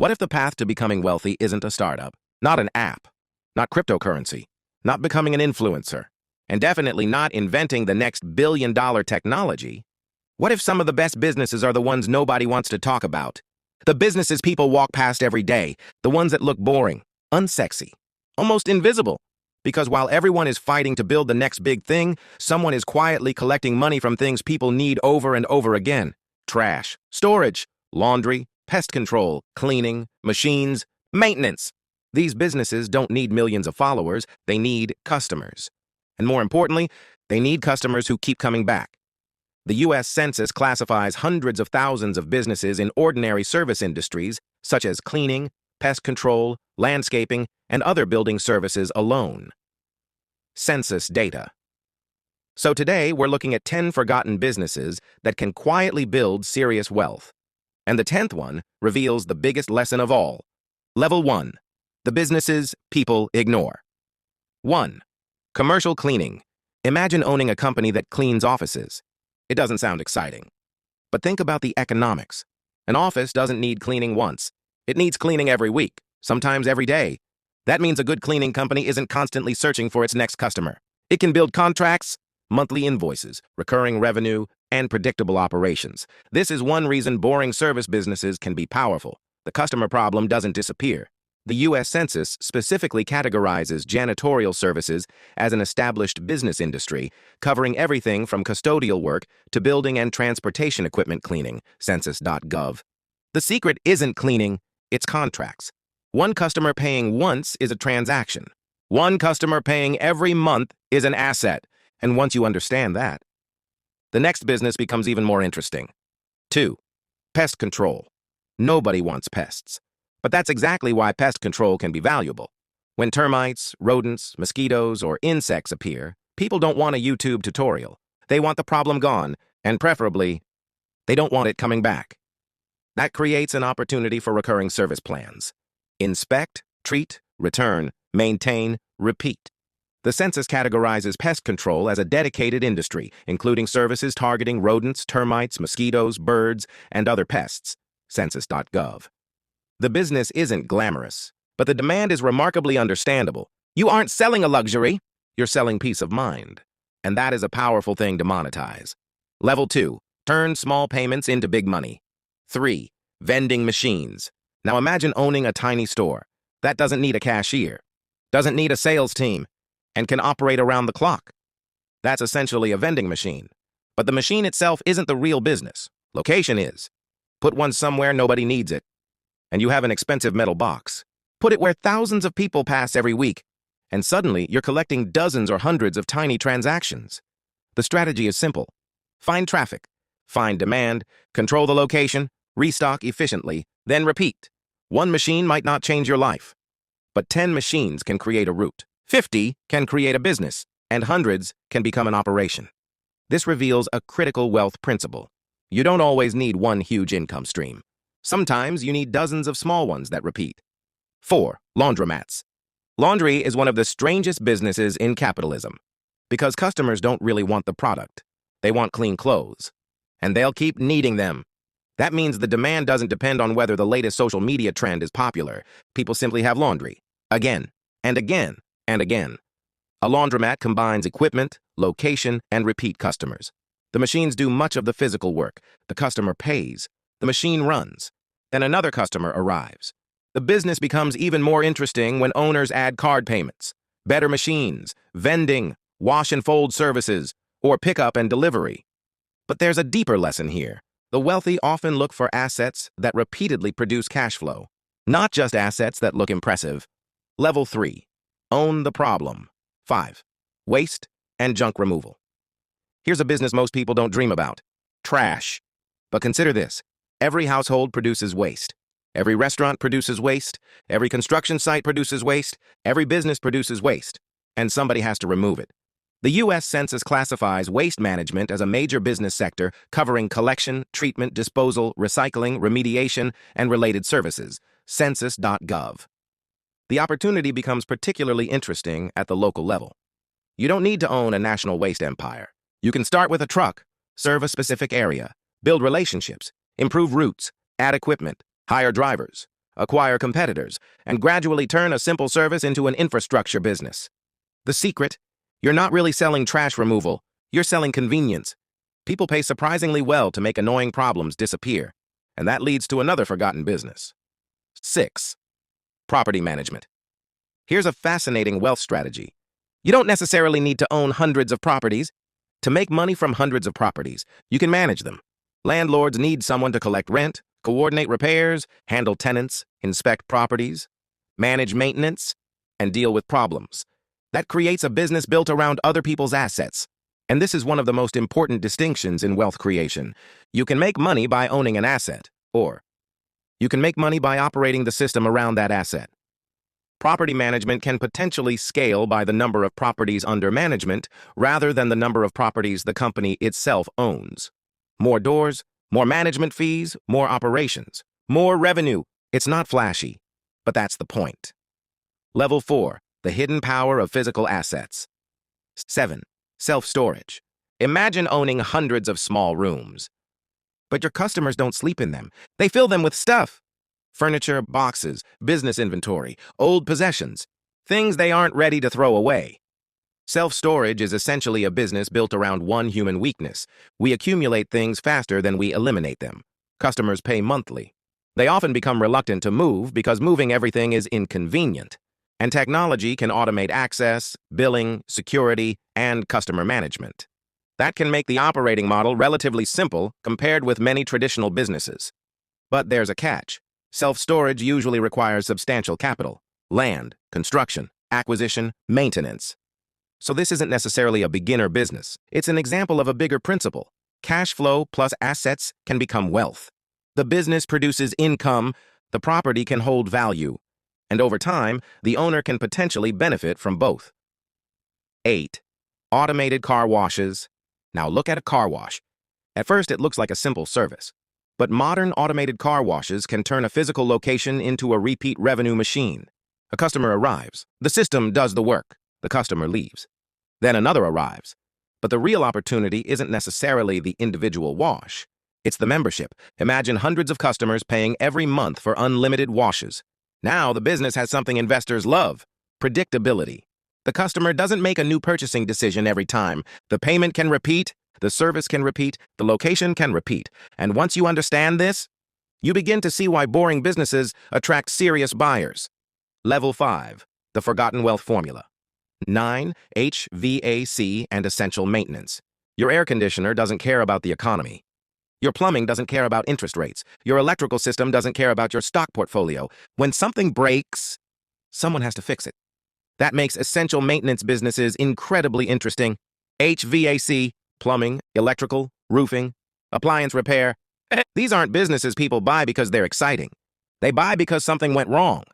What if the path to becoming wealthy isn't a startup, not an app, not cryptocurrency, not becoming an influencer, and definitely not inventing the next billion-dollar technology? What if some of the best businesses are the ones nobody wants to talk about? The businesses people walk past every day, the ones that look boring, unsexy, almost invisible. Because while everyone is fighting to build the next big thing, someone is quietly collecting money from things people need over and over again. Trash, storage, laundry, pest control, cleaning, machines, maintenance. These businesses don't need millions of followers, they need customers. And more importantly, they need customers who keep coming back. The U.S. Census classifies hundreds of thousands of businesses in ordinary service industries, such as cleaning, pest control, landscaping, and other building services alone. Census data. So today, we're looking at 10 forgotten businesses that can quietly build serious wealth. And the 10th one reveals the biggest lesson of all. Level 1. The businesses people ignore. 1. Commercial cleaning. Imagine owning a company that cleans offices. It doesn't sound exciting. But think about the economics. An office doesn't need cleaning once. It needs cleaning every week, sometimes every day. That means a good cleaning company isn't constantly searching for its next customer. It can build contracts, monthly invoices, recurring revenue, and predictable operations. This is one reason boring service businesses can be powerful. The customer problem doesn't disappear. The U.S. Census specifically categorizes janitorial services as an established business industry, covering everything from custodial work to building and transportation equipment cleaning, census.gov. The secret isn't cleaning, it's contracts. One customer paying once is a transaction. One customer paying every month is an asset. And once you understand that, the next business becomes even more interesting. 2. Pest control. Nobody wants pests. But that's exactly why pest control can be valuable. When termites, rodents, mosquitoes, or insects appear, people don't want a YouTube tutorial. They want the problem gone, and preferably, they don't want it coming back. That creates an opportunity for recurring service plans. Inspect, treat, return, maintain, repeat. The census categorizes pest control as a dedicated industry, including services targeting rodents, termites, mosquitoes, birds, and other pests, census.gov. The business isn't glamorous, but the demand is remarkably understandable. You aren't selling a luxury, you're selling peace of mind. And that is a powerful thing to monetize. Level 2. Turn small payments into big money. 3. Vending machines. Now imagine owning a tiny store. That doesn't need a cashier, doesn't need a sales team, and can operate around the clock. That's essentially a vending machine. But the machine itself isn't the real business. Location is. Put one somewhere nobody needs it, and you have an expensive metal box. Put it where thousands of people pass every week, and suddenly you're collecting dozens or hundreds of tiny transactions. The strategy is simple. Find traffic, find demand, control the location, restock efficiently, then repeat. One machine might not change your life, but 10 machines can create a route. 50 can create a business, and hundreds can become an operation. This reveals a critical wealth principle. You don't always need one huge income stream. Sometimes you need dozens of small ones that repeat. 4. Laundromats. Laundry is one of the strangest businesses in capitalism because customers don't really want the product. They want clean clothes, and they'll keep needing them. That means the demand doesn't depend on whether the latest social media trend is popular. People simply have laundry, again, and again, and again. A laundromat combines equipment, location, and repeat customers. The machines do much of the physical work. The customer pays. The machine runs. Then another customer arrives. The business becomes even more interesting when owners add card payments, better machines, vending, wash and fold services, or pickup and delivery. But there's a deeper lesson here. The wealthy often look for assets that repeatedly produce cash flow, not just assets that look impressive. Level 3. Own the problem. 5. Waste and junk removal. Here's a business most people don't dream about. Trash. But consider this. Every household produces waste. Every restaurant produces waste. Every construction site produces waste. Every business produces waste. And somebody has to remove it. The U.S. Census classifies waste management as a major business sector covering collection, treatment, disposal, recycling, remediation, and related services, census.gov. The opportunity becomes particularly interesting at the local level. You don't need to own a national waste empire. You can start with a truck, serve a specific area, build relationships, improve routes, add equipment, hire drivers, acquire competitors, and gradually turn a simple service into an infrastructure business. The secret? You're not really selling trash removal. You're selling convenience. People pay surprisingly well to make annoying problems disappear, and that leads to another forgotten business. 6. Property management. Here's a fascinating wealth strategy. You don't necessarily need to own hundreds of properties. To make money from hundreds of properties, you can manage them. Landlords need someone to collect rent, coordinate repairs, handle tenants, inspect properties, manage maintenance, and deal with problems. That creates a business built around other people's assets. And this is one of the most important distinctions in wealth creation. You can make money by owning an asset, or you can make money by operating the system around that asset. Property management can potentially scale by the number of properties under management rather than the number of properties the company itself owns. More doors, more management fees, more operations, more revenue. It's not flashy, but that's the point. Level 4, the hidden power of physical assets. 7. Self-storage. Imagine owning hundreds of small rooms. But your customers don't sleep in them. They fill them with stuff. Furniture, boxes, business inventory, old possessions, things they aren't ready to throw away. Self-storage is essentially a business built around one human weakness. We accumulate things faster than we eliminate them. Customers pay monthly. They often become reluctant to move because moving everything is inconvenient. And technology can automate access, billing, security, and customer management. That can make the operating model relatively simple compared with many traditional businesses. But there's a catch. Self-storage usually requires substantial capital: land, construction, acquisition, maintenance. So this isn't necessarily a beginner business. It's an example of a bigger principle. Cash flow plus assets can become wealth. The business produces income, the property can hold value, and over time, the owner can potentially benefit from both. 8. Automated car washes. Now look at a car wash. At first, it looks like a simple service. But modern automated car washes can turn a physical location into a repeat revenue machine. A customer arrives. The system does the work. The customer leaves. Then another arrives. But the real opportunity isn't necessarily the individual wash. It's the membership. Imagine hundreds of customers paying every month for unlimited washes. Now the business has something investors love: predictability. The customer doesn't make a new purchasing decision every time. The payment can repeat, the service can repeat, the location can repeat. And once you understand this, you begin to see why boring businesses attract serious buyers. Level 5, the forgotten wealth formula. 9. HVAC and essential maintenance. Your air conditioner doesn't care about the economy. Your plumbing doesn't care about interest rates. Your electrical system doesn't care about your stock portfolio. When something breaks, someone has to fix it. That makes essential maintenance businesses incredibly interesting. HVAC, plumbing, electrical, roofing, appliance repair. These aren't businesses people buy because they're exciting. They buy because something went wrong.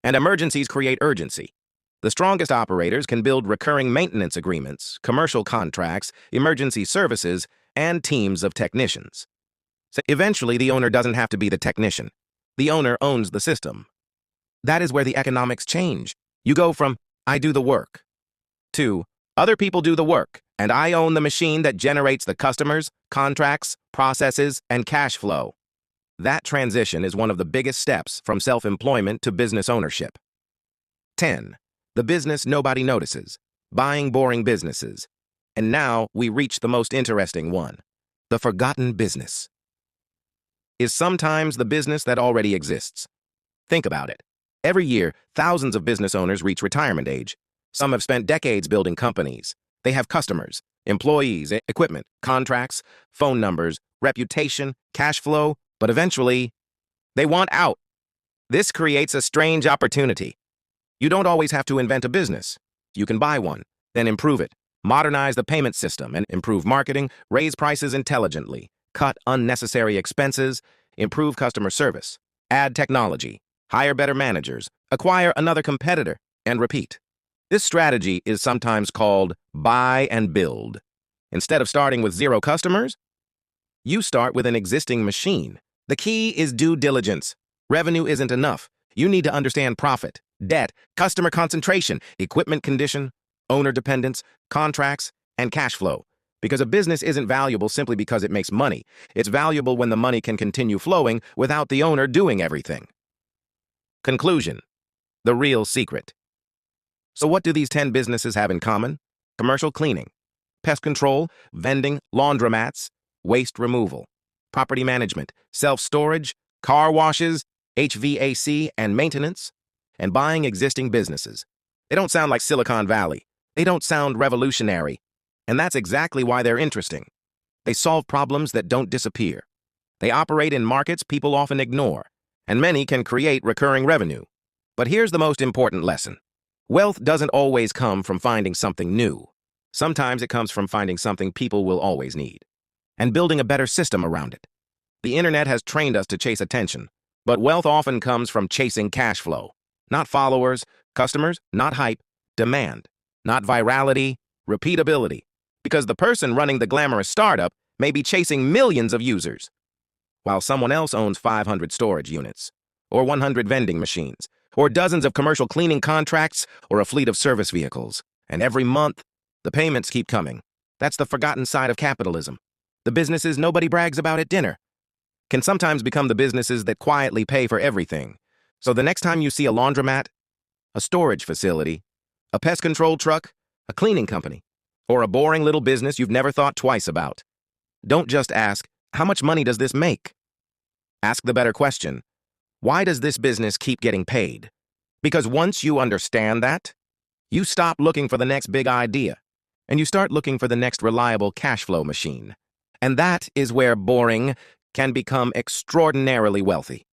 And emergencies create urgency. The strongest operators can build recurring maintenance agreements, commercial contracts, emergency services, and teams of technicians. So eventually, the owner doesn't have to be the technician. The owner owns the system. That is where the economics change. You go from, I do the work, to, other people do the work, and I own the machine that generates the customers, contracts, processes, and cash flow. That transition is one of the biggest steps from self-employment to business ownership. 10. The business nobody notices. Buying boring businesses. And now we reach the most interesting one. The forgotten business. Is sometimes the business that already exists. Think about it. Every year, thousands of business owners reach retirement age. Some have spent decades building companies. They have customers, employees, equipment, contracts, phone numbers, reputation, cash flow, but eventually, they want out. This creates a strange opportunity. You don't always have to invent a business. You can buy one, then improve it, modernize the payment system, and improve marketing, raise prices intelligently, cut unnecessary expenses, improve customer service, add technology, hire better managers, acquire another competitor, and repeat. This strategy is sometimes called buy and build. Instead of starting with 0 customers, you start with an existing machine. The key is due diligence. Revenue isn't enough. You need to understand profit, debt, customer concentration, equipment condition, owner dependence, contracts, and cash flow. Because a business isn't valuable simply because it makes money. It's valuable when the money can continue flowing without the owner doing everything. Conclusion: the real secret. So what do these 10 businesses have in common? Commercial cleaning, pest control, vending, laundromats, waste removal, property management, self-storage, car washes, HVAC, and maintenance, and buying existing businesses. They don't sound like Silicon Valley. They don't sound revolutionary. And that's exactly why they're interesting. They solve problems that don't disappear. They operate in markets people often ignore, and many can create recurring revenue. But here's the most important lesson. Wealth doesn't always come from finding something new. Sometimes it comes from finding something people will always need, and building a better system around it. The internet has trained us to chase attention, but wealth often comes from chasing cash flow. Not followers, customers, not hype, demand. Not virality, repeatability. Because the person running the glamorous startup may be chasing millions of users, while someone else owns 500 storage units, or 100 vending machines, or dozens of commercial cleaning contracts, or a fleet of service vehicles. And every month, the payments keep coming. That's the forgotten side of capitalism. The businesses nobody brags about at dinner can sometimes become the businesses that quietly pay for everything. So the next time you see a laundromat, a storage facility, a pest control truck, a cleaning company, or a boring little business you've never thought twice about, don't just ask, how much money does this make? Ask the better question, why does this business keep getting paid? Because once you understand that, you stop looking for the next big idea, and you start looking for the next reliable cash flow machine. And that is where boring can become extraordinarily wealthy.